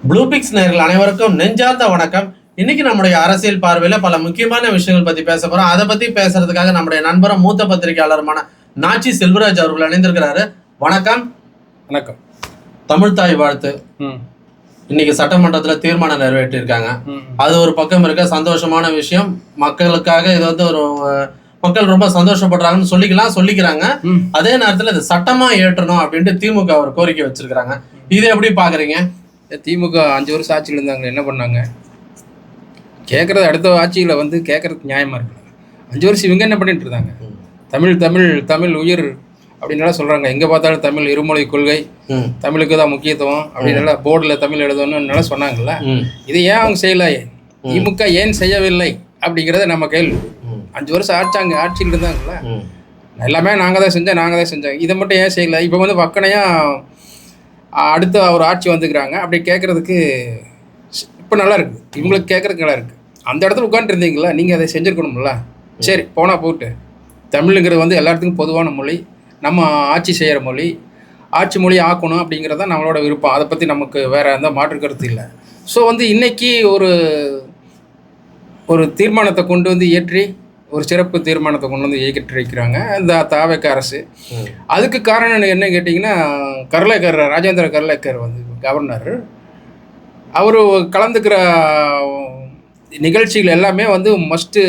ப்ளூபிக்ஸ் நேயர்கள் அனைவருக்கும் நெஞ்சார்ந்த வணக்கம். இன்னைக்கு நம்முடைய அரசியல் பார்வையில பல முக்கியமான விஷயங்கள் பத்தி பேச போறோம். அதை பத்தி பேசுறதுக்காக நம்முடைய நண்பரும் மூத்த பத்திரிகையாளருமான நாச்சி செல்வராஜ் அவர்கள் இணைந்திருக்கிறாரு. வணக்கம். வணக்கம். தமிழ்தாய் வாழ்த்து. இன்னைக்கு சட்டமன்றத்துல தீர்மானம் நிறைவேற்றிருக்காங்க. அது ஒரு பக்கம் இருக்க சந்தோஷமான விஷயம். மக்களுக்காக இது வந்து ஒரு மக்கள் ரொம்ப சந்தோஷப்படுறாங்கன்னு சொல்லிக்கிறாங்க. அதே நேரத்துல இது சட்டமா ஏற்றணும் அப்படின்ட்டு திமுக ஒரு கோரிக்கை வச்சிருக்காங்க. இதை எப்படி பாக்குறீங்க? திமுக 5 வருஷம் ஆட்சியில் இருந்தாங்க, என்ன பண்ணாங்க? கேட்குறது அடுத்த ஆட்சியில் வந்து கேட்குறதுக்கு நியாயமாக இருக்கு. 5 வருஷம் இவங்க என்ன பண்ணிட்டு இருந்தாங்க? தமிழ் தமிழ் தமிழ் உயிர் அப்படின்னால சொல்கிறாங்க. எங்கே பார்த்தாலும் தமிழ் இருமொழி கொள்கை, தமிழுக்கு தான் முக்கியத்துவம் அப்படின்னால போர்டில் தமிழ் எழுதணும்னால சொன்னாங்கல்ல. இதை ஏன் அவங்க செய்யலை? திமுக ஏன் செய்யவில்லை அப்படிங்கிறத நம்ம கேள்வி. 5 வருஷம் ஆட்சியில் இருந்தாங்கல்ல, எல்லாமே நாங்கள் தான் செஞ்சோம். இதை மட்டும் ஏன் செய்யலை? இப்போ வந்து வக்கனையாக அடுத்த ஒரு ஆட்சி வந்துக்கிறாங்க. அப்படி கேட்குறதுக்கு இப்போ நல்லா இருக்குது, இவங்களுக்கு கேட்குறதுக்கு நல்லா இருக்குது. அந்த இடத்துல உட்காந்துருந்தீங்களா, நீங்கள் அதை செஞ்சுருக்கணும்ல. சரி, போனால் போட்டு. தமிழுங்கிறது வந்து எல்லாத்துக்கும் பொதுவான மொழி, நம்ம ஆட்சி செய்கிற மொழி, ஆட்சி மொழி ஆக்கணும் அப்படிங்கிறது தான் நம்மளோட விருப்பம். அதை பற்றி நமக்கு வேறு எந்த மாற்று கருத்து இல்லை. ஸோ வந்து இன்றைக்கி ஒரு தீர்மானத்தை கொண்டு வந்து ஏற்றி, ஒரு சிறப்பு தீர்மானத்தை கொண்டு வந்து ஏற்றி வைக்கிறாங்க இந்த தாவேக அரசு. அதுக்கு காரணம் என்ன கேட்டிங்கன்னா, ராஜேந்திர கர்லேக்கர் வந்து கவர்னர், அவர் கலந்துக்கிற நிகழ்ச்சிகள் எல்லாமே வந்து மஸ்ட்டு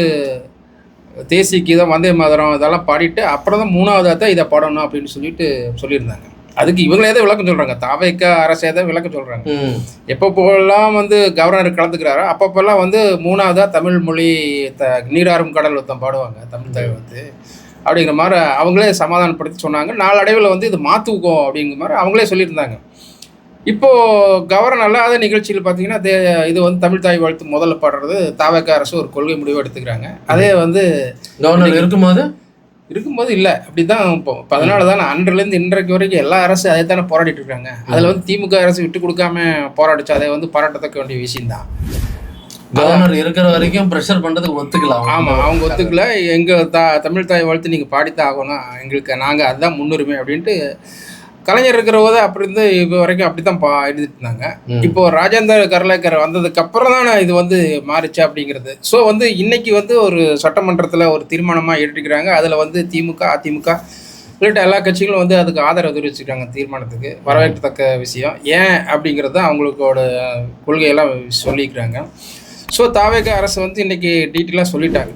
தேசிய கீதம், வந்தே மாதரம் இதெல்லாம் பாடிட்டு அப்புறம் தான் 3வதாக தான் இதை பாடணும் அப்படின்னு சொல்லியிருந்தாங்க. அதுக்கு இவங்களே தான் விளக்கம் சொல்கிறாங்க, தாவேக அரசே தான் விளக்கம் சொல்கிறாங்க. எப்பப்போலாம் வந்து கவர்னர் கலந்துக்கிறாரோ அப்பப்போல்லாம் வந்து 3வதாக தமிழ் மொழி நீராறும் கடல் ஒருத்தம் பாடுவாங்க தமிழ் தாய் வந்து அப்படிங்கிற மாதிரி அவங்களே சமாதானப்படுத்தி சொன்னாங்க. நாளடைவில் வந்து இது மாற்றுவோம் அப்படிங்கிற மாதிரி அவங்களே சொல்லியிருந்தாங்க. இப்போது கவர்னர் அல்லாத நிகழ்ச்சியில் பார்த்தீங்கன்னா இது வந்து தமிழ் தாய் வாழ்த்து முதல்ல பாடுறது தாவேக அரசு ஒரு கொள்கை முடிவு எடுத்துக்கிறாங்க. அதே வந்து கவர்னர் இருக்கும்போது இல்லை, அப்படி தான். இப்போ 14 தானே, அன்றிலேருந்து இன்றைக்கு வரைக்கும் எல்லா அரசு அதை தானே போராடிட்டு இருக்காங்க. அதில் வந்து திமுக அரசு விட்டு கொடுக்காம போராடிச்சு, அதை வந்து பாராட்டத்தக்க வேண்டிய விஷயம்தான். கவர்னர் இருக்கிற வரைக்கும் ப்ரெஷர் பண்ணுறதுக்கு ஒத்துக்கலாம். ஆமாம், அவங்க ஒத்துக்கல. எங்கள் தமிழ் தாய் வாழ்த்து நீங்கள் பாடித்தான் ஆகணும், எங்களுக்கு நாங்கள் அதுதான் முன்னுரிமை அப்படின்ட்டு கலைஞர் இருக்கிற போது அப்படி இருந்து இப்போ வரைக்கும் அப்படி தான் எழுதிட்டு இருந்தாங்க. இப்போ ராஜேந்திர கர்லேக்கர் வந்ததுக்கு அப்புறம் தானே இது வந்து மாறிச்சு அப்படிங்கிறது. ஸோ வந்து இன்னைக்கு வந்து ஒரு சட்டமன்றத்தில் ஒரு தீர்மானமாக ஏற்றிக்கிறாங்க. அதில் வந்து திமுக, அதிமுக உள்ளிட்ட எல்லா கட்சிகளும் வந்து அதுக்கு ஆதரவு தெரிவிச்சுக்கிறாங்க. தீர்மானத்துக்கு வரவேற்கத்தக்க விஷயம். ஏன் அப்படிங்கிறது அவங்களோட கொள்கையெல்லாம் சொல்லிக்கிறாங்க. ஸோ தாவேக அரசு வந்து இன்றைக்கி டீட்டெயிலாக சொல்லிட்டாங்க,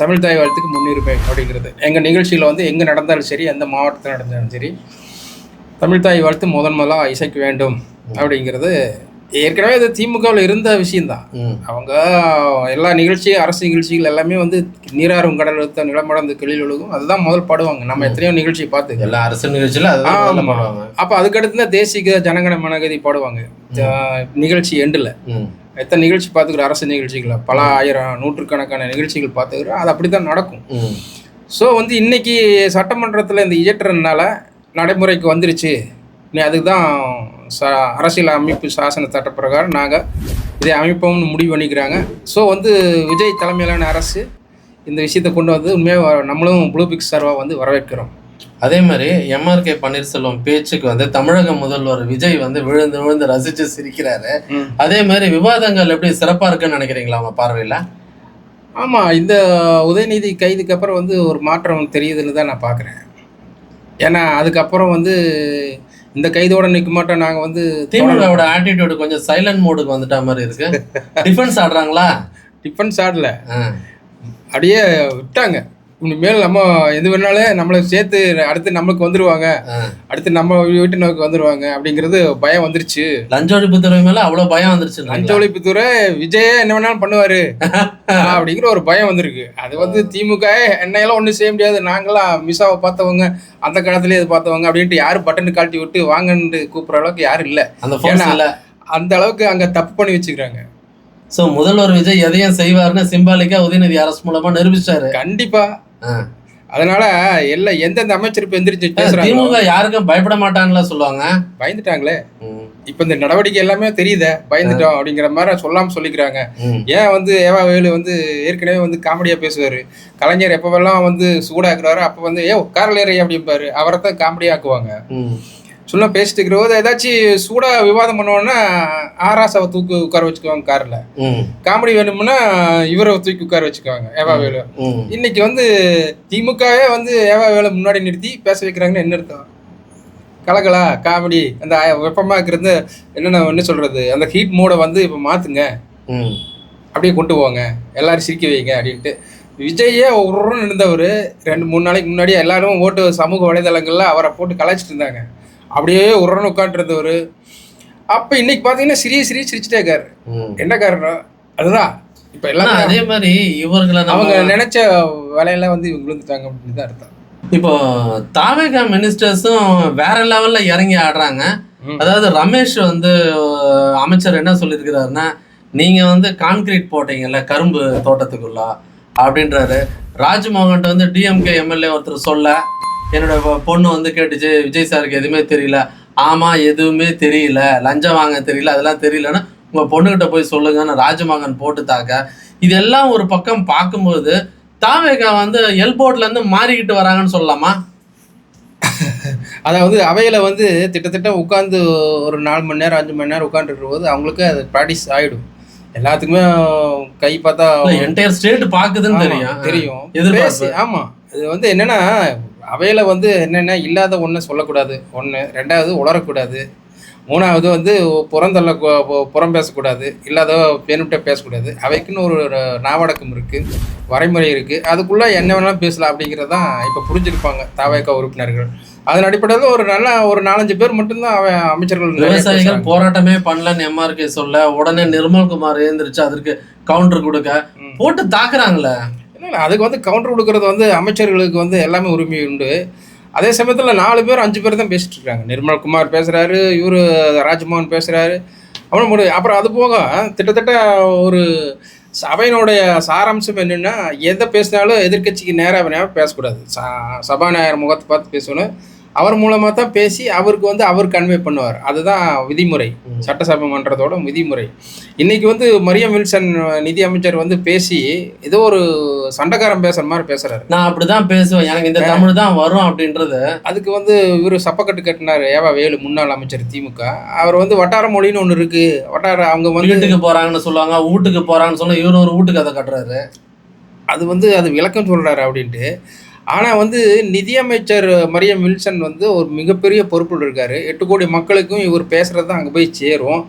தமிழ் தாய் வாழ்த்துக்கு முன்னுரிமை அப்படிங்கிறது. எங்கள் நிகழ்ச்சியில் வந்து எங்கே நடந்தாலும் சரி, எந்த மாவட்டத்தில் நடந்தாலும் சரி, தமிழ் தாய் வாழ்த்து முதலாக இசைக்க வேண்டும் அப்படிங்கிறது ஏற்கனவே இது திமுகவில் இருந்த விஷயந்தான். அவங்க எல்லா நிகழ்ச்சியும், அரசு நிகழ்ச்சிகள் எல்லாமே வந்து நீராறும் கடல் வைத்த நிலமடந்து கிளியில் ஒழுகும் அதுதான் முதல் பாடுவாங்க. நம்ம எத்தனையோ நிகழ்ச்சியை பார்த்து எல்லா அரசு நிகழ்ச்சியில் அதுதான் பாடுவாங்க. அப்போ அதுக்கடுத்து தான் தேசிய ஜனகண மனகதி பாடுவாங்க நிகழ்ச்சி எண்டில். எத்தனை நிகழ்ச்சி பார்த்துக்கிற அரசு நிகழ்ச்சிகளை, பல ஆயிரம் நூற்றுக்கணக்கான நிகழ்ச்சிகள் பார்த்துக்கிறோம். அது அப்படி தான் நடக்கும். ஸோ வந்து இன்னைக்கு சட்டமன்றத்தில் இந்த இயற்றனால நடைமுறைக்கு வந்துருச்சு. நீ அதுக்கு தான் அரசியல் அமைப்பு சாசன சட்ட பிரகாரம் நாங்கள் இதை அமைப்போம்னு முடிவு பண்ணிக்கிறாங்க. ஸோ வந்து விஜய் தலைமையிலான அரசு இந்த விஷயத்தை கொண்டு வந்து உண்மையாக நம்மளும் ப்ளூபிக்ஸ் சார்பாக வந்து வரவேற்கிறோம். அதே மாதிரி MRK பன்னீர்செல்வம் பேச்சுக்கு வந்து தமிழக முதல்வர் விஜய் வந்து விழுந்து விழுந்து ரசித்து சிரிக்கிறாரு. அதே மாதிரி விவாதங்கள் எப்படி சிறப்பாக இருக்குன்னு நினைக்கிறீங்களா அவங்க பார்வையில்? ஆமாம், இந்த உதயநிதி கைதுக்கு அப்புறம் வந்து ஒரு மாற்றம் தெரியுதுன்னு தான் நான் பார்க்குறேன். ஏன்னா அதுக்கப்புறம் வந்து இந்த கைதோட நிற்க மாட்டோம் நாங்கள் வந்து திமுகவோட ஆட்டிடியூடு கொஞ்சம் சைலண்ட் மோடுக்கு வந்துட்ட மாதிரி இருக்கு. டிஃபென்ஸ் ஆடுறாங்களா? டிஃபென்ஸ் ஆடல, அப்படியே விட்டாங்க. இனிமேல் நம்ம எது வேணாலும் நம்மளை சேர்த்து அடுத்து நம்மளுக்கு வந்துடுவாங்க, அடுத்து நம்ம வீட்டு நோக்கி வந்துடுவாங்க அப்படிங்கிறது பயம் வந்துருச்சு. லஞ்ச ஒழிப்புத்துறை மேலே அவ்வளோ பயம் வந்துருச்சு. லஞ்ச ஒழிப்புத்துறை விஜயே என்ன வேணாலும் பண்ணுவார் அப்படிங்கிற ஒரு பயம் வந்திருக்கு. அது வந்து திமுக என்னையெல்லாம் ஒன்றும் செய்ய முடியாது, நாங்களாம் மிஸ்ஸாவை பார்த்தவங்க, அந்த காலத்துலேயே இது பார்த்தவங்க அப்படின்ட்டு யாரும் பட்டன்னு காட்டி விட்டு வாங்கன்னு கூப்பிட்ற அளவுக்கு யாரும் இல்லை. அந்த அளவுக்கு அங்கே தப்பு பண்ணி வச்சுக்கிறாங்க. ஸோ முதல்வர் விஜய் எதையும் செய்வார்னு சிம்பாலிக்காக உதயநிதி அரசு மூலமாக நிரூபிச்சாரு. கண்டிப்பாக. அதனால எந்தெந்த அமைச்சர் இப்போ எந்திரிச்சு பேசுறாங்க, திமுக யாருக்கும் பயப்பட மாட்டாங்களா சொல்லுவாங்க. பயந்துட்டாங்களே. இப்போ இந்த நடவடிக்கை எல்லாமே தெரியுதே, பயந்துட்டோம் அப்படிங்கிற மாதிரி சொல்லாமல் சொல்லிக்கிறாங்க. ஏன் வந்து ஏவா வேலு வந்து ஏற்கனவே வந்து காமெடியாக பேசுவார். கலைஞர் எப்போவெல்லாம் வந்து சூடாக்குறாரு அப்போ வந்து காரில் ஏறி அப்படிம்பாரு, அவரை தான் காமெடியாக ஆக்குவாங்க. சும்மா பேசிட்டு இருக்கிற போது ஏதாச்சும் சூடாக விவாதம் பண்ணுவோன்னா ஆராசாவை தூக்கி உட்கார வச்சுக்குவாங்க காரில். காமெடி வேணும்னா இவரை தூக்கி உட்கார வச்சுக்குவாங்க ஏவா வேலு. இன்னைக்கு வந்து திமுகவே வந்து ஏவா வேலை முன்னாடி நிறுத்தி பேச வைக்கிறாங்கன்னு என்ன அர்த்தம்? கலகலா காமெடி அந்த வெப்பமாக இருக்கிறது என்ன சொல்கிறது, அந்த ஹீட் மோடை வந்து இப்போ மாற்றுங்க, அப்படியே கொண்டு போங்க, எல்லாரும் சிரிக்க வைங்க அப்படின்ட்டு. விஜயே ஒரு இருந்தவர் 2-3 நாளைக்கு முன்னாடி எல்லாரும் ஓட்டு சமூக வலைதளங்களில் அவரை போட்டு கலாய்ச்சிட்டு இருந்தாங்க. அப்படியே உடனே உட்காந்துருந்தவர் அப்போ இன்னைக்கு பார்த்தீங்கன்னா சிரிச்சுட்டே இருக்காரு. என்ன காரணம்? அதுதான் இப்போ எல்லாம் அதே மாதிரி இவர்களை அவங்க நினைச்ச வேலையெல்லாம் வந்து இவங்க விழுந்துட்டாங்க அப்படின்னு தான் அர்த்தம். இப்போ தாவேகா மினிஸ்டர்ஸும் வேற லெவல்ல இறங்கி ஆடுறாங்க. அதாவது ரமேஷ் வந்து அமைச்சர் என்ன சொல்லியிருக்கிறாருன்னா, நீங்க வந்து கான்கிரீட் போட்டீங்கல்ல கரும்பு தோட்டத்துக்குள்ள அப்படின்றாரு. ராஜ்மோகன் வந்து டிஎம்கே எம்எல்ஏ ஒருத்தர் சொல்ல, என்னோட பொண்ணு வந்து கேட்டுச்சு விஜய் சாருக்கு எதுவுமே தெரியல. ஆமா எதுவுமே தெரியல, லஞ்சம் வாங்க தெரியல, அதெல்லாம் தெரியலன்னா உங்க பொண்ணுகிட்ட போய் சொல்லுங்கன்னு ராஜ்மோகன் போட்டுத்தாக்க. இதெல்லாம் ஒரு பக்கம் பார்க்கும்போது தாவேகா வந்து எல்போர்ட்ல இருந்து மாறிக்கிட்டு வராங்கன்னு சொல்லலாமா? அதாவது அவையில வந்து திட்டத்தட்ட உட்காந்து ஒரு 4 மணி நேரம் 5 மணி நேரம் உட்காந்துருக்கிற போது அவங்களுக்கு அது ப்ராக்டிஸ் ஆகிடும். எல்லாத்துக்குமே கை பார்த்தா என்டையர் ஸ்டேட் பார்க்குதுன்னு தெரியும். ஆமாம், இது வந்து என்னென்னா அவையில வந்து என்னென்ன இல்லாத ஒன்று சொல்லக்கூடாது, 1. 2வது உளரக்கூடாது, 3வது வந்து புறம் பேசக்கூடாது, இல்லாத பேனுகிட்ட பேசக்கூடாது. அவைக்குன்னு ஒரு நாவடக்கம் இருக்குது, வரைமுறை இருக்குது. அதுக்குள்ளே என்ன வேணாலும் பேசலாம் அப்படிங்கிறது தான் இப்போ புரிஞ்சிருப்பாங்க தாவேகா உறுப்பினர்கள். அதன் அடிப்படையில் ஒரு 4-5 பேர் மட்டும்தான் அமைச்சர்கள். விவசாயிகள் போராட்டமே பண்ணலன்னு எம்ஆர்கே சொல்ல உடனே நிர்மல்குமார் எழுந்திரிச்சு அதற்கு கவுண்டர் கொடுக்க போட்டு தாக்குறாங்களே. இல்லை, அதுக்கு வந்து கவுண்டர் கொடுக்கறது வந்து அமைச்சர்களுக்கு வந்து எல்லாமே உரிமை உண்டு. அதே சமயத்தில் 4 பேர் 5 பேர் தான் பேசிட்டு இருக்காங்க. நிர்மல்குமார் பேசுகிறாரு, இவர் ராஜ்மோகன் பேசுகிறாரு, அப்புறம் அது போக கிட்டத்தட்ட ஒரு சபையினுடைய சாராம்சம் என்னென்னா, எதை பேசினாலும் எதிர்கட்சிக்கு நேராக பேசக்கூடாது. சபாநாயகர் முகத்தை பார்த்து பேசணும். அவர் மூலமாக தான் பேசி அவருக்கு வந்து அவர் கன்வே பண்ணுவார். அதுதான் விதிமுறை, சட்டசபை மன்றத்தோட விதிமுறை. இன்னைக்கு வந்து மரியம் வில்சன் நிதி அமைச்சர் வந்து பேசி ஏதோ ஒரு சண்டைக்காரன் பேசுற மாதிரி பேசுறாரு. நான் அப்படிதான் பேசுவேன், எனக்கு இந்த தமிழ் தான் வரும் அப்படின்றது. அதுக்கு வந்து இவர் சப்பக்கட்டு கட்டினார் ஏவா வேலு, முன்னாள் அமைச்சர் திமுக. அவர் வந்து வட்டார மொழின்னு ஒன்று இருக்கு, அவங்க வந்து வீட்டுக்கு போறாங்கன்னு சொல்லுவாங்க, வீட்டுக்கு போறாங்கன்னு சொல்ல இவரு ஒரு வீட்டுக்கு அதை கட்டுறாரு. அது வந்து அது விளக்கம் சொல்றாரு அப்படின்ட்டு. ஆனால் வந்து நிதியமைச்சர் மரியம் வில்சன் வந்து ஒரு மிகப்பெரிய பொறுப்பில் இருக்கார். 8 கோடி மக்களுக்கும் இவர் பேசுகிறது தான் அங்கே போய் சேரும்.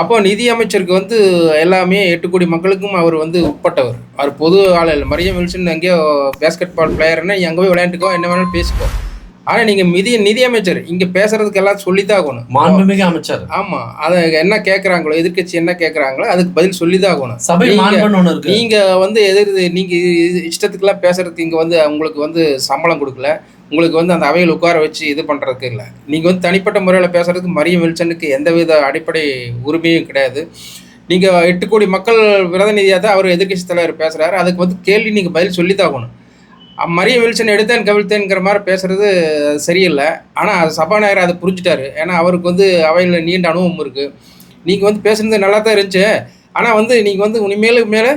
அப்போ நிதியமைச்சருக்கு வந்து எல்லாமே 8 கோடி மக்களுக்கும் அவர் வந்து உட்பட்டவர். அவர் பொது ஆள் இல்லை. மரியம் வில்சன் எங்கேயோ பேஸ்கெட் பால் பிளேயர்னா அங்கே போய் விளையாண்டுக்கோ, என்ன வேணாலும் பேசிக்கோ. ஆனால் நீங்கள் நிதியமைச்சர் இங்கே பேசுறதுக்கு எல்லாம் சொல்லித்தான் ஆகணும். மாண்புமிகு அமைச்சர். ஆமாம், அதை என்ன கேட்குறாங்களோ, எதிர்கட்சி என்ன கேட்குறாங்களோ அதுக்கு பதில் சொல்லிதான் ஆகணும். சபை நீங்கள் வந்து நீங்கள் இஷ்டத்துக்கெல்லாம் பேசுறதுக்கு இங்கே வந்து உங்களுக்கு வந்து சம்பளம் கொடுக்கல, உங்களுக்கு வந்து அந்த அவையில் உட்கார வச்சு இது பண்ணுறதுக்கு இல்லை. நீங்கள் வந்து தனிப்பட்ட முறையில் பேசுறதுக்கு மரியம் வில்சனுக்கு எந்தவித அடிப்படை உரிமையும் கிடையாது. நீங்கள் 8 கோடி மக்கள் பிரதிநிதியாக தான் அவர் எதிர்கட்சி தலைவர் பேசுகிறாரு. அதுக்கு வந்து கேள்வி நீங்கள் பதில் சொல்லித்தான் ஆகணும். மரியம் வில்சன் எடுத்தேன் கவிழ்த்தேன்ங்கிற மாதிரி பேசுறது சரியில்லை. ஆனால் சபாநாயகர் அதை புரிஞ்சுட்டாரு. ஏன்னா அவருக்கு வந்து அவையில் நீண்ட அனுபவம் இருக்குது. நீங்கள் வந்து பேசுறது நல்லா தான் இருந்துச்சு, ஆனால் வந்து நீங்கள் வந்து மேலே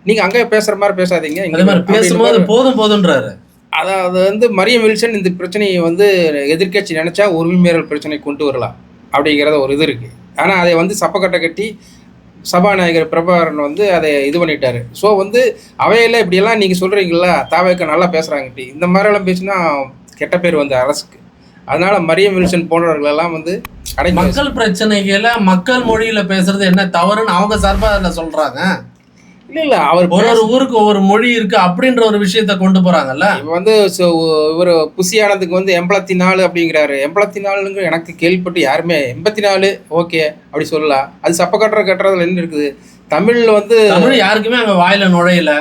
நீங்கள் அங்கே பேசுகிற மாதிரி பேசாதீங்க, இந்த மாதிரி பேசும்போது போதுன்றாரு. அதாவது வந்து மரியம் வில்சன் இந்த பிரச்சனையை வந்து எதிர்கட்சி நினச்சா உரிமை மீறல் பிரச்சனை கொண்டு வரலாம் அப்படிங்கிறத ஒரு இது இருக்குது. ஆனால் அதை வந்து சப்பக்கட்டை கட்டி சபாநாயகர் பிரபாகரன் வந்து அதை இது பண்ணிட்டாரு. ஸோ வந்து அவையில் இப்படியெல்லாம் நீங்கள் சொல்கிறீங்களா தாவேக்கா நல்லா பேசுகிறாங்கட்டி, இந்த மாதிரியெல்லாம் பேசினா கெட்ட பேர் வந்து அரசுக்கு. அதனால மரியம் வில்சன் போன்றவர்களெல்லாம் வந்து மக்கள் பிரச்சனைகளை மக்கள் மொழியில் பேசுறது என்ன தவறுன்னு அவங்க சார்பாக அதில் சொல்கிறாங்க. இல்லை, அவர் ஒரு ஊருக்கு ஒவ்வொரு மொழி இருக்கு அப்படின்ற ஒரு விஷயத்த கொண்டு போறாங்கல்ல. இப்போ வந்து இவர் புசியானதுக்கு வந்து 84 அப்படிங்கிறாரு. 84ங்க எனக்கு கேள்விப்பட்டு யாருமே 84 ஓகே அப்படி சொல்லலாம். அது சப்ப கட்டுறதுல என்ன இருக்குது? தமிழில் வந்து தமிழ் யாருக்குமே அங்கே வாயில நுழையில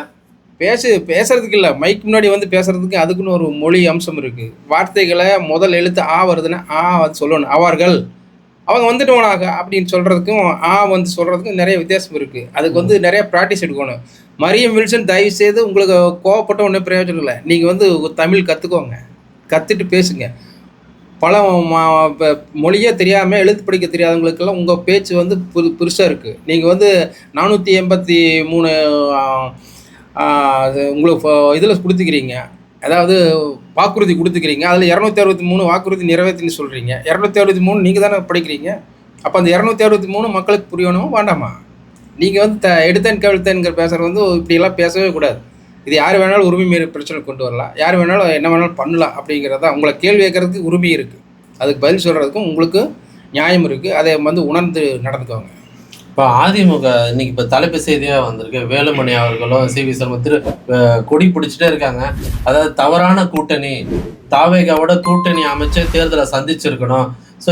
பேசுறதுக்கு இல்லை, மைக் முன்னாடி வந்து பேசுறதுக்கு அதுக்குன்னு ஒரு மொழி அம்சம் இருக்குது. வார்த்தைகளை முதல் எழுத்து ஆ வருதுன்னா ஆ வந்து சொல்லணும். அவர்கள் அவங்க வந்துட்டோனாக அப்படின்னு சொல்கிறதுக்கும் வந்து சொல்கிறதுக்கும் நிறைய வித்தியாசம் இருக்குது. அதுக்கு வந்து நிறைய ப்ராக்டிஸ் எடுக்கணும். மரியம் வில்சன் தயவு செய்து உங்களுக்கு கோவப்பட்ட ஒன்றும் பிரயோஜனம் இல்லை. நீங்கள் வந்து தமிழ் கற்றுக்கோங்க, கற்றுட்டு பேசுங்க. பல மொழியே தெரியாமல் எழுத்து படிக்க தெரியாதவங்களுக்கெல்லாம் உங்கள் பேச்சு வந்து புதுசாக இருக்குது. நீங்கள் வந்து 483 உங்களுக்கு இதில் கொடுத்துக்கிறீங்க. அதாவது வாக்குறுதி கொடுத்துக்கிறீங்க, அதில் 263 வாக்குறுதி நிறைவேற்றின்னு சொல்கிறீங்க. 263 நீங்கள் தானே படிக்கிறீங்க. அப்போ அந்த 263 மக்களுக்கு புரியணும் வேண்டாமா? நீங்கள் வந்து எடுத்தேன் கவிழ்த்தேன்கிற பேசுகிறது வந்து இப்படியெல்லாம் பேசவே கூடாது. இது யார் வேணாலும் உரிமை மீறி பிரச்சனை கொண்டு வரலாம், யார் வேணாலும் என்ன வேணாலும் பண்ணலாம். அப்படிங்கிறத உங்களை கேள்வி கேட்கறதுக்கு உரிமை இருக்குது, அதுக்கு பதில் சொல்கிறதுக்கும் உங்களுக்கு நியாயம் இருக்குது. அதை வந்து உணர்ந்து நடந்துக்குவாங்க. இப்போ அதிமுக இன்னைக்கு இப்போ தலைப்பு செய்தியாக வந்திருக்கு. வேலுமணி அவர்களும் சிவி சண்முகம் கொடி பிடிச்சிட்டே இருக்காங்க. அதாவது தவறான கூட்டணி, தாவேகாவோட கூட்டணி அமைச்சு தேர்தலை சந்திச்சிருக்கணும். ஸோ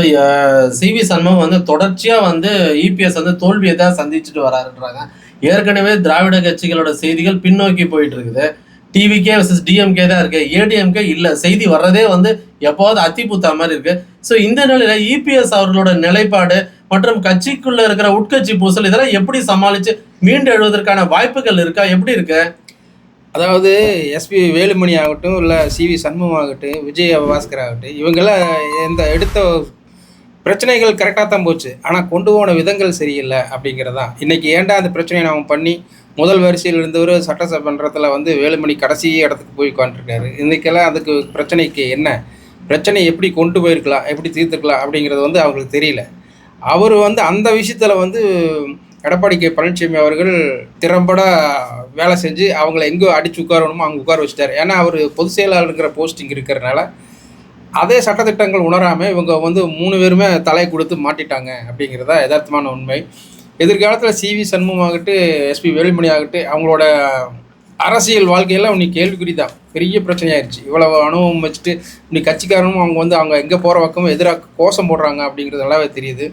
சிவி சண்முகம் வந்து தொடர்ச்சியாக வந்து இபிஎஸ் வந்து தோல்வியை தான் சந்திச்சுட்டு வராருன்றாங்க. ஏற்கனவே திராவிட கட்சிகளோட செய்திகள் பின்னோக்கி போயிட்டு இருக்குது. டிவிகே வர்சஸ் டிஎம்கே தான் இருக்கு, ஏடிஎம்கே இல்லை. செய்தி வர்றதே வந்து எப்போது அத்திபுத்தா மாதிரி இருக்கு. ஸோ இந்த நிலையில இபிஎஸ் அவர்களோட நிலைப்பாடு மற்றும் கட்சிக்குள்ள இருக்கிற உட்கட்சி பூசல் இதெல்லாம் எப்படி சமாளிச்சு மீண்டு எழுவதற்கான வாய்ப்புகள் இருக்கா, எப்படி இருக்கு? அதாவது எஸ்பி வேலுமணி ஆகட்டும், இல்லை சிவி சண்முகம் ஆகட்டும், விஜய பாஸ்கர் ஆகட்டும், இவங்கெல்லாம் இந்த எடுத்த பிரச்சனைகள் கரெக்டாக தான் போச்சு. ஆனால் கொண்டு போன விதங்கள் சரியில்லை அப்படிங்கிறதான். இன்றைக்கி ஏன்டா அந்த பிரச்சனையை நாம் பண்ணி முதல் வரிசையில் இருந்தவர் சட்டசபன்றத்தில் வந்து வேலுமணி கடைசி இடத்துக்கு போய் உட்காந்துருக்காரு. இன்றைக்கெல்லாம் அதுக்கு பிரச்சனைக்கு என்ன பிரச்சனை, எப்படி கொண்டு போயிருக்கலாம், எப்படி தீர்த்துக்கலாம் அப்படிங்கிறது வந்து அவங்களுக்கு தெரியல. அவர் வந்து அந்த விஷயத்தில் வந்து எடப்பாடி கே பழனிசாமி அவர்கள் திறம்பட வேலை செஞ்சு அவங்கள எங்கே அடித்து உட்காரணுமோ அங்கே உட்கார வச்சுட்டார். ஏன்னா அவர் பொதுச் செயலாளருங்கிற போஸ்டிங் இருக்கிறனால அதே சட்டத்திட்டங்கள் உணராமல் இவங்க வந்து 3 பேருமே தலை கொடுத்து மாட்டிட்டாங்க அப்படிங்கிறதா யதார்த்தமான உண்மை. எதிர்காலத்தில் சிவி சண்முகம் ஆகட்டும், எஸ்பி வேலுமணி ஆகட்டும், அவங்களோட அரசியல் வாழ்க்கையெல்லாம் இன்னைக்கு கேள்விக்குறி தான். பெரிய பிரச்சனையாயிருச்சு. இவ்வளவு அனுபவம் வச்சுட்டு இன்னைக்கு கட்சிக்காரனும் அவங்க எங்கே போகிற பக்கமும் எதிராக கோஷம் போடுறாங்க அப்படிங்கிறது நல்லாவே தெரியுது.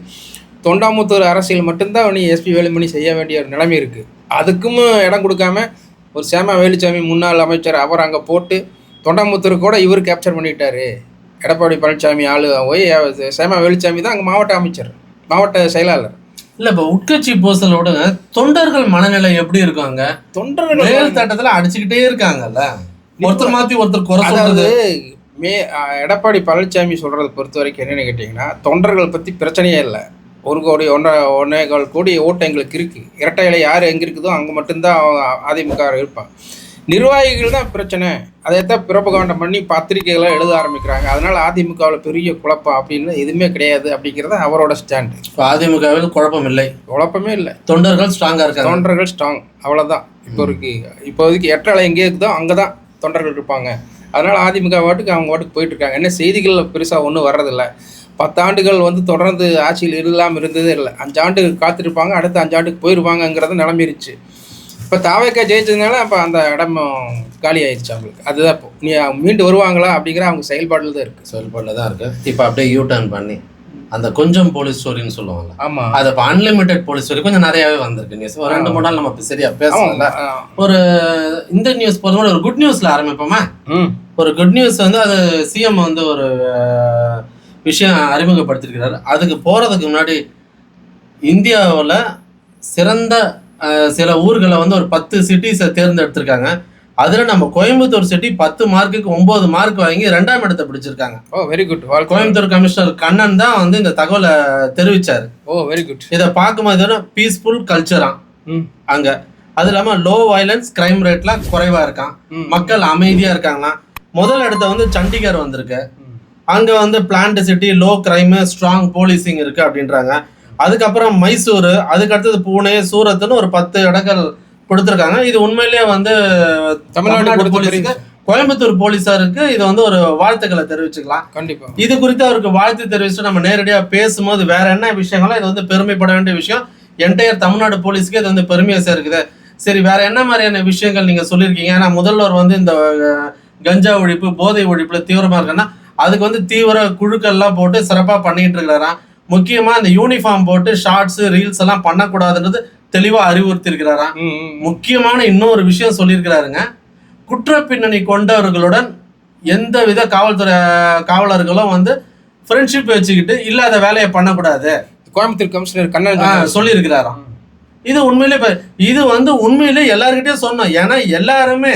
தொண்டாமுத்தூர் அரசியல் மட்டும்தான் நீ எஸ்பி வேலுமணி செய்ய வேண்டிய ஒரு நிலைமை இருக்குது. அதுக்கும் இடம் கொடுக்காம ஒரு சேமா வேலுச்சாமி முன்னாள் அமைச்சர் அவர் அங்கே போட்டு தொண்டாமுத்தூர் கூட இவர் கேப்சர் பண்ணிட்டாரு. எடப்பாடி பழனிசாமி ஆளு போய் சேமா வேலுச்சாமி தான் அங்கே மாவட்ட அமைச்சர், மாவட்ட செயலாளர். இல்ல இப்ப உட்கட்சி பூசலோட தொண்டர்கள் மனநிலை எப்படி இருக்காங்க? தொண்டர்கள் மேல் தட்டத்துல அடிச்சுக்கிட்டே இருக்காங்கல்ல, ஒருத்தர் மாத்தி ஒருத்தர் குறை சொல்றது. எடப்பாடி பழனிசாமி சொல்றதை பொறுத்த வரைக்கும் என்னன்னு கேட்டீங்கன்னா, தொண்டர்கள் பத்தி பிரச்சனையே இல்லை. 1 கோடி 1.25 கோடி ஓட்டு எங்களுக்கு இருக்கு. இரட்டை இலை யார் எங்கே இருக்குதோ அங்கே மட்டும்தான் அதிமுக இருப்பான். நிர்வாகிகள் தான் பிரச்சனை. அதைத்தான் பிரபகாண்டம் பண்ணி பத்திரிகைகளை எழுத ஆரம்பிக்கிறாங்க. அதனால அதிமுகவில் பெரிய குழப்பம் அப்படின்னு எதுவுமே கிடையாது அப்படிங்கிறத அவரோட ஸ்டாண்டு. இப்போ அதிமுகவில் குழப்பமே இல்லை, தொண்டர்கள் ஸ்ட்ராங்காக இருக்காங்க. தொண்டர்கள் ஸ்ட்ராங், அவ்வளோதான். இப்போதைக்கு எட்டலை எங்கே இருக்குதோ அங்கே தான் தொண்டர்கள் இருப்பாங்க. அதனால் அதிமுக வாட்டுக்கு அவங்க வாட்டுக்கு போயிட்டு இருக்காங்க. என்ன செய்திகள் பெருசாக ஒன்றும் வர்றதில்லை. 10 ஆண்டுகள் வந்து தொடர்ந்து ஆட்சியில் இருந்ததே இல்லை. 5 ஆண்டு காத்திருப்பாங்க, அடுத்த 5 ஆண்டுக்கு போயிடுவாங்கங்கிறத நிலம்பிருச்சு. இப்போ தாவேக்கா ஜெயிச்சதுனால அப்போ அந்த இடம் காலி ஆயிடுச்சு அவங்களுக்கு. அதுதான் இப்போ நீ மீண்டு வருவாங்களா அப்படிங்கிற அவங்க செயல்பாடில் தான் இருக்குது. இப்போ அப்படியே யூ டர்ன் பண்ணி அந்த கொஞ்சம் போலீஸ் ஸ்டோரின்னு சொல்லுவாங்க. ஆமாம், அது இப்போ அன்லிமிட்டெட் போலீஸ் ஸ்டோரி கொஞ்சம் நிறையாவே வந்திருக்கு நியூஸ். ஒரு 2-3 நாள் நம்ம சரியா பேசல. ஒரு இந்த நியூஸ் போதும் ஒரு குட் நியூஸ்ல ஆரம்பிப்போமா? ஒரு குட் நியூஸ் வந்து அது சிஎம் வந்து ஒரு விஷயம் அறிமுகப்படுத்திருக்கிறாரு. அதுக்கு போகிறதுக்கு முன்னாடி இந்தியாவில் சிறந்த சில ஊர்களை வந்து ஒரு 10 சிட்டிஸை தேர்ந்தெடுத்திருக்காங்க. அதில் நம்ம கோயம்புத்தூர் சிட்டி 10 மார்க்குக்கு 9 மார்க் வாங்கி 2ஆம் இடத்தை பிடிச்சிருக்காங்க. Oh very good. Coimbatore commissioner Kannan தான் வந்து இந்த தகவலை தெரிவிச்சாரு. ஓ வெரி குட். இதை பார்க்கும்போது பீஸ்ஃபுல் கல்ச்சரா அங்க, அது இல்லாமல் லோ வயலன்ஸ் கிரைம் ரேட்லாம் குறைவா இருக்கான், மக்கள் அமைதியா இருக்காங்களாம். முதல் இடத்த வந்து சண்டிகர் வந்திருக்கு. அங்க வந்து plant city, low crime, strong policing இருக்கு அப்படின்றாங்க. அதுக்கப்புறம் மைசூர், அதுக்கடுத்தது பூனே, சூரத்னு ஒரு 10 இடங்கள் கொடுத்துருக்காங்க. இது உண்மையிலேயே வந்து தமிழ்நாடு போலீஸுக்கு, கோயம்புத்தூர் போலீஸாருக்கு இது வந்து ஒரு வாழ்த்துக்களை தெரிவிச்சுக்கலாம். கண்டிப்பா இது குறித்து அவருக்கு வாழ்த்து தெரிவிச்சுட்டு நம்ம நேரடியாக பேசும்போது வேற என்ன விஷயங்களும் இது வந்து பெருமைப்பட வேண்டிய விஷயம். என்டையர் தமிழ்நாடு போலீஸுக்கு இது வந்து பெருமையை சேர்க்குது. சரி, வேற என்ன மாதிரியான விஷயங்கள் நீங்க சொல்லியிருக்கீங்க? ஏன்னா முதல்வர் வந்து இந்த கஞ்சா ஒழிப்பு, போதை ஒழிப்புல தீவிரமா இருக்குன்னா அதுக்கு வந்து தீவிர குழுக்கள்லாம் போட்டு சிறப்பாக பண்ணிட்டு இருக்கிறாராம். முக்கியமாக இந்த யூனிஃபார்ம் போட்டு ஷார்ட்ஸ் ரீல்ஸ் எல்லாம் பண்ணக்கூடாதுன்றது தெளிவாக அறிவுறுத்தி இருக்கிறாராம். முக்கியமான இன்னொரு விஷயம் சொல்லியிருக்கிறாருங்க, குற்ற பின்னணி கொண்டவர்களுடன் எந்தவித காவலர்களும் வந்து ஃப்ரெண்ட்ஷிப் வச்சுக்கிட்டு இல்லாத வேலையை பண்ணக்கூடாது. கோயம்புத்தூர் கமிஷனர் கண்ணன் சொல்லியிருக்கிறாராம். இது உண்மையிலே எல்லாருக்கிட்டையும் சொன்னோம். ஏன்னா எல்லாருமே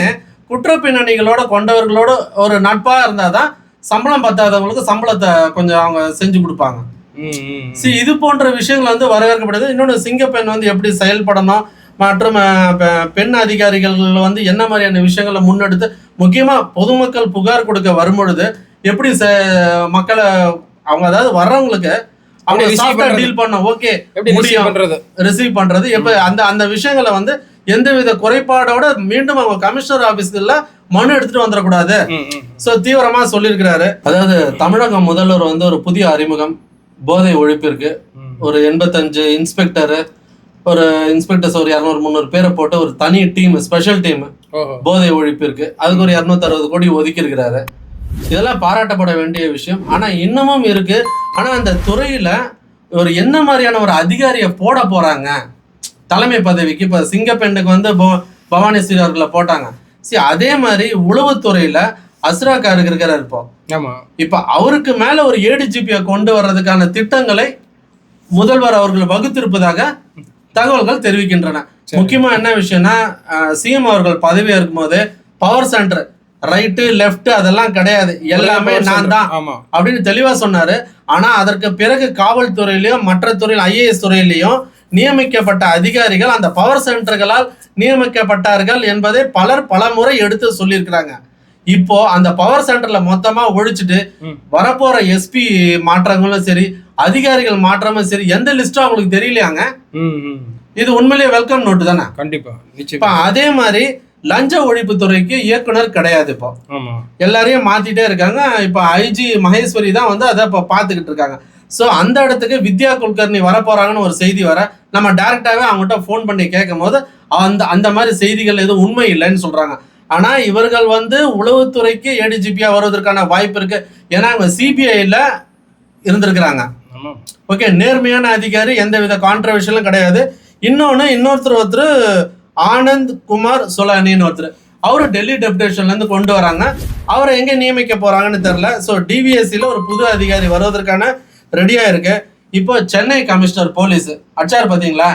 குற்ற பின்னணிகளோட கொண்டவர்களோட ஒரு நட்பாக இருந்தாதான் சம்பளம் பத்தாதவங்களுக்கு சம்பளத்தை கொஞ்சம் அவங்க செஞ்சு கொடுப்பாங்க. இது போன்ற விஷயங்கள் வந்து வரவேற்கப்படுது. இன்னொன்று, சிங்கப்பெண் வந்து எப்படி செயல்படணும் மற்றும் பெண் அதிகாரிகள் வந்து என்ன மாதிரியான விஷயங்களை முன்னெடுத்து முக்கியமாக பொதுமக்கள் புகார் கொடுக்க வரும்பொழுது எப்படி மக்களை அவங்க அதாவது வர்றவங்களுக்கு அவங்க சாஃப்ட்வேர் டீல் பண்ண ஓகே முடியும் ரிசீவ் பண்றது எப்ப அந்த விஷயங்களை வந்து எந்தவித குறைபாடோட மீண்டும் அவங்க கமிஷனர் ஆபீஸ்ல மனு எடுத்துட்டு வந்துடக்கூடாது. சோ தீவிரமா சொல்லியிருக்கிறாரு. அதாவது தமிழக முதல்வர் வந்து ஒரு புதிய அறிமுகம் போதை ஒழிப்பிற்கு ஒரு 85 இன்ஸ்பெக்டர் ஒரு இன்ஸ்பெக்டர்ஸ் ஒரு 200-300 பேரை போட்டு ஒரு தனி டீம் ஸ்பெஷல் டீம் போதை ஒழிப்பிற்கு அதுக்கு ஒரு 260 கோடி ஒதுக்கி இருக்கிறாரு. இதெல்லாம் பாராட்டப்பட வேண்டிய விஷயம். ஆனா இன்னமும் இருக்கு. ஆனா அந்த துறையில ஒரு என்ன மாதிரியான ஒரு அதிகாரியை போட போறாங்க தலைமை பதவிக்கு? இப்ப சிங்கப்பெண்ணுக்கு வந்து பவானி ஸ்ரீவர்களை போட்டாங்க. சரி, அதே மாதிரி உளவுத்துறையில அஸ்ரா காருக்கு இருக்கிறார். இப்ப அவருக்கு மேல ஒரு ஏடிஜிபியை கொண்டு வர்றதுக்கான திட்டங்களை முதல்வர் அவர்கள் வகுத்திருப்பதாக தகவல்கள் தெரிவிக்கின்றன. முக்கியமா என்ன விஷயம்னா, சிஎம் அவர்கள் பதவி இருக்கும் போது பவர் சென்டர் ரைட்டு லெப்ட் அதெல்லாம் கிடையாது, எல்லாமே நான் தான் அப்படின்னு தெளிவா சொன்னாரு. ஆனா அதற்கு பிறகு காவல்துறையிலையும் மற்ற துறையிலும் ஐஏஎஸ் துறையிலையும் நியமிக்கப்பட்ட அதிகாரிகள் அந்த பவர் சென்டர்களால் நியமிக்கப்பட்டார்கள் என்பதை பல முறை எடுத்து சொல்லியிருக்கிறாங்க. இப்போ அந்த பவர் சென்டர்ல மொத்தமா ஒழிச்சுட்டு வரப்போற எஸ்பி மாற்றங்களும் சரி அதிகாரிகள் மாற்றமும் சரி எந்த லிஸ்டும் அவங்களுக்கு தெரியலையாங்க. இது உண்மையிலேயே வெல்கம் நோட்டு தானே. கண்டிப்பா. அதே மாதிரி லஞ்ச ஒழிப்பு துறைக்கு இயக்குனர் கிடையாது. இப்போ எல்லாரையும் மாத்திட்டே இருக்காங்க. இப்ப ஐஜி மகேஸ்வரி தான் வந்து அதை இப்ப பாத்துக்கிட்டு இருக்காங்க. ஸோ அந்த இடத்துக்கு வித்யா குல்கர்னி வரப்போறாங்கன்னு ஒரு செய்தி வர நம்ம டைரக்டாவே அவங்ககிட்ட ஃபோன் பண்ணி கேட்கும் போது அந்த மாதிரி செய்திகள் எதுவும் உண்மை இல்லைன்னு சொல்றாங்க. ஆனா இவர்கள் வந்து உளவுத்துறைக்கு ஏடிஜிபியா வருவதற்கான வாய்ப்பு இருக்கு. ஏன்னா அவங்க சிபிஐல இருந்திருக்கிறாங்க. ஓகே, நேர்மையான அதிகாரி, எந்த வித கான்ட்ரவர்ஷியலும் கிடையாது. இன்னொருத்தர் ஆனந்த் குமார் சொலானின்னு ஒருத்தர், அவரு டெல்லி டெபுடேஷன்ல இருந்து கொண்டு வராங்க. அவரை எங்க நியமிக்க போறாங்கன்னு தெரியல. ஸோ டிவிஎஸ்சில ஒரு புது அதிகாரி வருவதற்கான ரெடியா இருக்கு. இப்போ சென்னை கமிஷனர் போலீஸ் அச்சார் பாத்தீங்களா?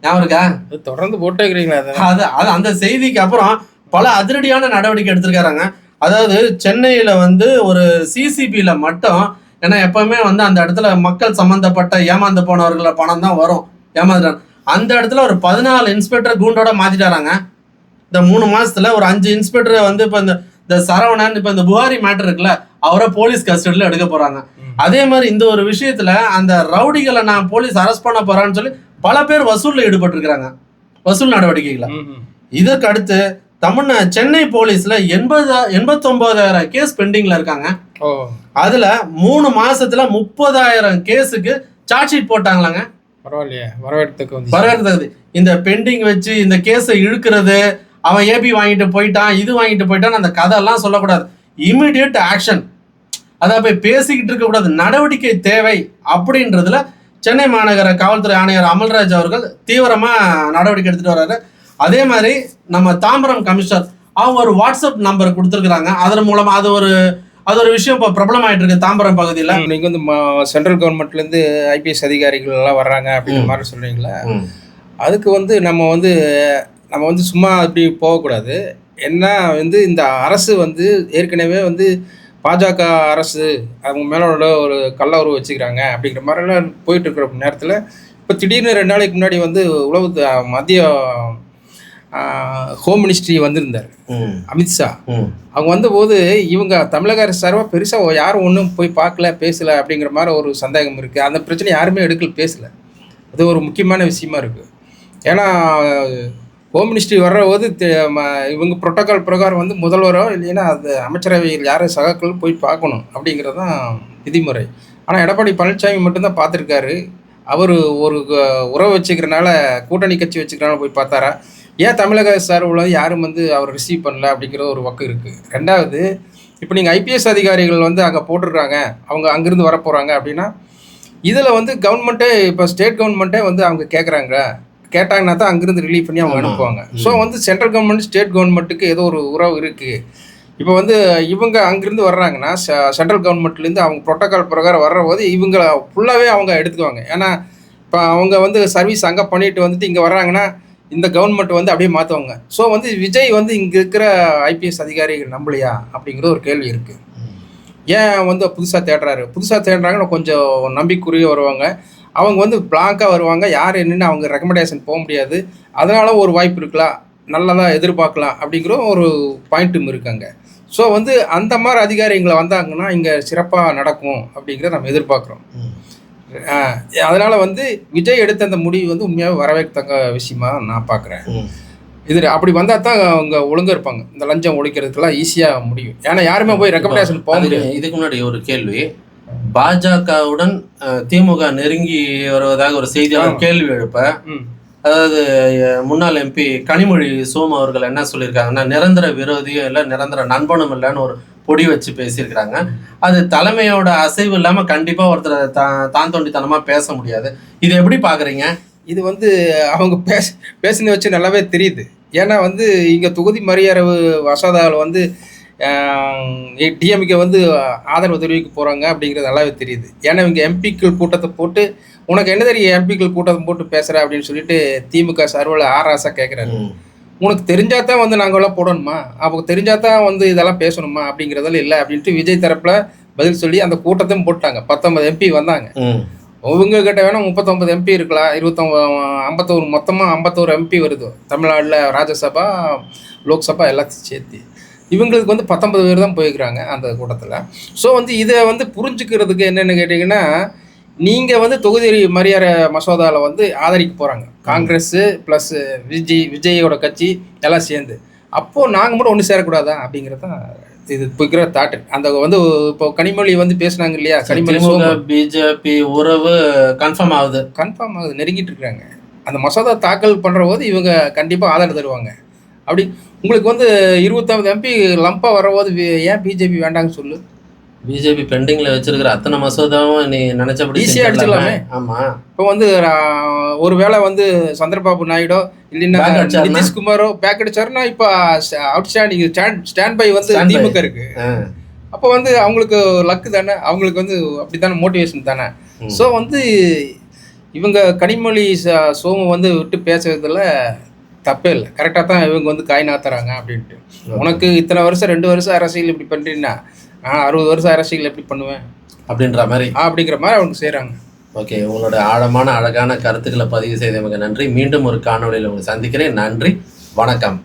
ஞாபகம் இருக்கா? தொடர்ந்து போட்டே அந்த செய்திக்கு அப்புறம் பல அதிரடியான நடவடிக்கை எடுத்திருக்காங்க. அதாவது சென்னையில வந்து ஒரு சிசிபில மட்டும், ஏன்னா எப்பவுமே வந்து அந்த இடத்துல மக்கள் சம்பந்தப்பட்ட ஏமாந்து போனவர்கள பணம் தான் வரும், ஏமாந்துட்டாங்க. அந்த இடத்துல ஒரு 14 இன்ஸ்பெக்டர் கூண்டோட மாத்திட்டாராங்க. இந்த 3 மாசத்துல ஒரு 5 இன்ஸ்பெக்டர் வந்து இப்ப இந்த சரவணன், இப்ப இந்த புகாரி மேட்டர் இருக்குல்ல, அவரை போலீஸ் கஸ்டடியில எடுக்க போறாங்க. அதே மாதிரி இந்த ஒரு விஷயத்துல அந்த ரவுடிகளை நான் போலீஸ் அரெஸ்ட் பண்ண போறான்னு சொல்லி பல பேர் வசூல்ல ஈடுபட்டு இருக்கிறாங்க, வசூல் நடவடிக்கைகளை. இதற்கு அடுத்து சென்னை போலீஸ்ல 89,000 கேஸ் பெண்டிங்ல இருக்காங்க. அதுல 3 மாசத்துல 30,000 கேஸுக்கு சார்ஜ் ஷீட் போட்டாங்களாங்க. பரவாயில்லையே, வரவேற்றது. இந்த பெண்டிங் வச்சு இந்த கேஸை இழுக்கிறது, அவன் ஏபி வாங்கிட்டு போயிட்டான், இது வாங்கிட்டு போயிட்டான், அந்த கதையெல்லாம் சொல்லக்கூடாது. இமிடியட் ஆக்ஷன், அதாவது போய் பேசிக்கிட்டு இருக்கக்கூடாது, நடவடிக்கை தேவை அப்படின்றதுல சென்னை மாநகர காவல்துறை ஆணையர் அமல்ராஜ் அவர்கள் தீவிரமா நடவடிக்கை எடுத்துட்டு வர்றாரு. அதே மாதிரி நம்ம தாம்பரம் கமிஷனர் அவங்க ஒரு வாட்ஸ்அப் நம்பர் கொடுத்துருக்குறாங்க. அதன் மூலமா அது ஒரு விஷயம் இப்போ பிரபலமாயிட்டு இருக்கு தாம்பரம் பகுதியில். நீங்கள் வந்து சென்ட்ரல் கவர்மெண்ட்லேருந்து ஐபிஎஸ் அதிகாரிகள் எல்லாம் வர்றாங்க அப்படிங்கிற மாதிரி சொல்கிறீங்களா? அதுக்கு வந்து நம்ம வந்து சும்மா அப்படி போகக்கூடாது. என்ன வந்து இந்த அரசு வந்து ஏற்கனவே வந்து பாஜக அரசு அவங்க மேலோட ஒரு கள்ள உறவு வச்சுக்கிறாங்க அப்படிங்கிற மாதிரிலாம் போயிட்டு இருக்கிற நேரத்தில் இப்போ திடீர்னு 2 நாளைக்கு முன்னாடி வந்து மத்திய ஹோம் மினிஸ்ட்ரி வந்திருந்தார் அமித்ஷா. அவங்க வந்தபோது இவங்க தமிழக அரசு சார்பாக பெருசாக யாரும் ஒன்றும் போய் பார்க்கல, பேசலை அப்படிங்கிற மாதிரி ஒரு சந்தேகம் இருக்குது. அந்த பிரச்சனை யாருமே பேசலை. அது ஒரு முக்கியமான விஷயமா இருக்குது. ஏன்னா ஹோம் மினிஸ்ட்ரி வர்றபோது இவங்க புரோட்டோக்கால் பிரகாரம் வந்து முதல்வரோ இல்லைன்னா அது அமைச்சரவையில் யாரும் சகாக்களும் போய் பார்க்கணும் அப்படிங்கிறது தான் விதிமுறை. ஆனால் எடப்பாடி பழனிசாமி மட்டும்தான் பார்த்துருக்காரு. அவர் ஒரு உறவு வச்சுக்கிறனால, கூட்டணி கட்சி வச்சுக்கிறனால போய் பார்த்தாரா? ஏன் தமிழக சார்பில் யாரும் வந்து அவர் ரிசீவ் பண்ணல அப்படிங்கிற ஒரு வக்கு இருக்குது. ரெண்டாவது, இப்போ நீங்கள் ஐபிஎஸ் அதிகாரிகள் வந்து அங்கே போட்டுருக்காங்க, அவங்க அங்கேருந்து வர போகிறாங்க அப்படின்னா இதில் வந்து கவர்மெண்ட்டே, இப்போ ஸ்டேட் கவர்மெண்ட்டே வந்து அவங்க கேட்டாங்கன்னா தான் அங்கேருந்து ரிலீவ் பண்ணி அவங்க அனுப்புவாங்க. ஸோ வந்து சென்ட்ரல் கவர்மெண்ட் ஸ்டேட் கவர்மெண்ட்டுக்கு ஏதோ ஒரு உறவு இருக்குது. இப்போ வந்து இவங்க அங்கேருந்து வர்றாங்கன்னா சென்ட்ரல் கவர்மெண்ட்லேருந்து அவங்க புரோட்டோக்கால் பிரகாரம் வர்ற போது இவங்க ஃபுல்லாகவே அவங்க எடுத்துக்குவாங்க. ஏன்னா இப்போ அவங்க வந்து சர்வீஸ் அங்கே பண்ணிட்டு வந்துட்டு இங்கே வர்றாங்கன்னா இந்த கவர்மெண்ட் வந்து அப்படியே மாற்றுவாங்க. ஸோ வந்து விஜய் வந்து இங்கே இருக்கிற ஐபிஎஸ் அதிகாரிகள் நம்பலையா அப்படிங்கிற ஒரு கேள்வி இருக்குது. ஏன் வந்து புதுசாக தேடுறாங்கன்னு கொஞ்சம் நம்பிக்கைக்குரிய வருவாங்க. அவங்க வந்து பிளாங்காக வருவாங்க, யார் என்னென்னு அவங்க ரெக்கமெண்டேஷன் போக முடியாது. அதனால ஒரு வாய்ப்பு இருக்கலாம். நல்லதாக எதிர்பார்க்கலாம் அப்படிங்கிற ஒரு பாயிண்ட்டும் இருக்காங்க. ஸோ வந்து அந்த மாதிரி அதிகாரிங்களை வந்தாங்கன்னா இங்கே சிறப்பாக நடக்கும் அப்படிங்கிறத நம்ம எதிர்பார்க்குறோம். அதனால் வந்து விஜய் எடுத்த அந்த முடிவு வந்து உண்மையாக வரவேற்கத்தக்க விஷயமா நான் பார்க்குறேன். இது அப்படி வந்தால் தான் அவங்க ஒழுங்காக இருப்பாங்க. இந்த லஞ்சம் ஒழிக்கிறதுக்கெல்லாம் ஈஸியாக முடியும். ஏன்னா யாருமே போய் ரெக்கமெண்டேஷன் போக முடியாது. இதுக்கு முன்னாடி ஒரு கேள்வி, பாஜகவுடன் திமுக நெருங்கி வருவதாக ஒரு செய்தியாளர் கேள்வி எழுப்ப, அதாவது முன்னாள் எம்பி கனிமொழி சோமு அவர்கள் என்ன சொல்லியிருக்காங்கன்னா, நிரந்தர விரோதியும் இல்லை நிரந்தர நண்பனும் இல்லைன்னு ஒரு பொடி வச்சு பேசியிருக்கிறாங்க. அது தலைமையோட அசைவு இல்லாமல் கண்டிப்பாக ஒருத்தர் தான் தோண்டித்தனமாக பேச முடியாது. இது எப்படி பார்க்குறீங்க? இது வந்து அவங்க பேசுனதை வச்சு நல்லாவே தெரியுது. ஏன்னா வந்து இங்கே தொகுதி மறுஆய்வு மசோதாவில் வந்து டிஎம்கே வந்து ஆதரவு தெரிவிக்க போகிறாங்க அப்படிங்கிறது நல்லாவே தெரியுது. ஏன்னா இவங்க எம்பிக்கள் கூட்டத்தை போட்டு உனக்கு என்ன தெரியும் எம்பிக்கள் கூட்டத்தை போட்டு பேசுகிற அப்படின்னு சொல்லிட்டு திமுக சார்பில் ஆராசா கேட்குறாரு. உனக்கு தெரிஞ்சால் தான் வந்து நாங்கள் எல்லாம் போடணுமா, அவங்க தெரிஞ்சால் தான் வந்து இதெல்லாம் பேசணுமா அப்படிங்கிறதெல்லாம் இல்லை அப்படின்ட்டு விஜய் தரப்பில் பதில் சொல்லி அந்த கூட்டத்தையும் போட்டாங்க. 19 MP வந்தாங்க. அவங்க கிட்ட வேணால் 39 MP இருக்கலாம், 51 மொத்தமாக 51 MP வருது தமிழ்நாட்டில், ராஜ்யசபா லோக்சபா எல்லாத்தையும் சேர்த்து. இவங்களுக்கு வந்து 19 பேர் தான் போயிருக்கிறாங்க அந்த கூட்டத்தில். ஸோ வந்து இதை வந்து புரிஞ்சுக்கிறதுக்கு என்னென்னு கேட்டிங்கன்னா, நீங்கள் வந்து தொகுதி மரியாதை மசோதாவில் வந்து ஆதரிக்க போகிறாங்க காங்கிரஸ் ப்ளஸ் விஜயோட கட்சி எல்லாம் சேர்ந்து. அப்போது நாங்கள் மட்டும் ஒன்று சேரக்கூடாதா அப்படிங்கிறது தான் இது இருக்கிற தாட்டு. அந்த வந்து இப்போ கனிமொழி வந்து பேசுனாங்க இல்லையா, கனிமொழி பிஜேபி உறவு கன்ஃபார்ம் ஆகுது நெருங்கிட்டு இருக்கிறாங்க. அந்த மசோதா தாக்கல் பண்ணுற போது இவங்க கண்டிப்பாக ஆதரவு தருவாங்க. அப்படி உங்களுக்கு வந்து 29 MP லம்பாக வரபோது ஏன் பிஜேபி வேண்டாங்கன்னு சொல்லு. பிஜேபி பெண்டிங்கில் வச்சிருக்கிற அத்தனை மசோதாவும் நீ நினைச்சபடி ஈஸியாக அடிச்சிடலாமே. ஆமாம், இப்போ வந்து ஒரு வேளை வந்து சந்திரபாபு நாயுடோ இல்லைன்னா நிதிஷ்குமாரோ பேக் அடிச்சாருன்னா இப்போ அவுட் ஸ்டாண்ட் பை வந்து திமுக இருக்கு. அப்போ வந்து அவங்களுக்கு லக்கு தானே, அவங்களுக்கு வந்து அப்படி தானே மோட்டிவேஷன் தானே. ஸோ வந்து இவங்க கனிமொழி சோமு வந்து விட்டு பேசுறதுல தப்பே இல்லை, கரெக்டாக தான் இவங்க வந்து காய் நாத்துறாங்க அப்படின்ட்டு. உனக்கு இத்தனை வருஷம் 2 வருஷம் அரசியல் இப்படி பண்ணுறீங்கன்னா நான் 60 வருஷம் அரசியல் எப்படி பண்ணுவேன் அப்படிங்கிற மாதிரி அவங்க செய்கிறாங்க. ஓகே, உங்களோட ஆழமான அழகான கருத்துக்களை பதிவு செய்தவங்க நன்றி. மீண்டும் ஒரு காணொலியில் உங்களை சந்திக்கிறேன். நன்றி, வணக்கம்.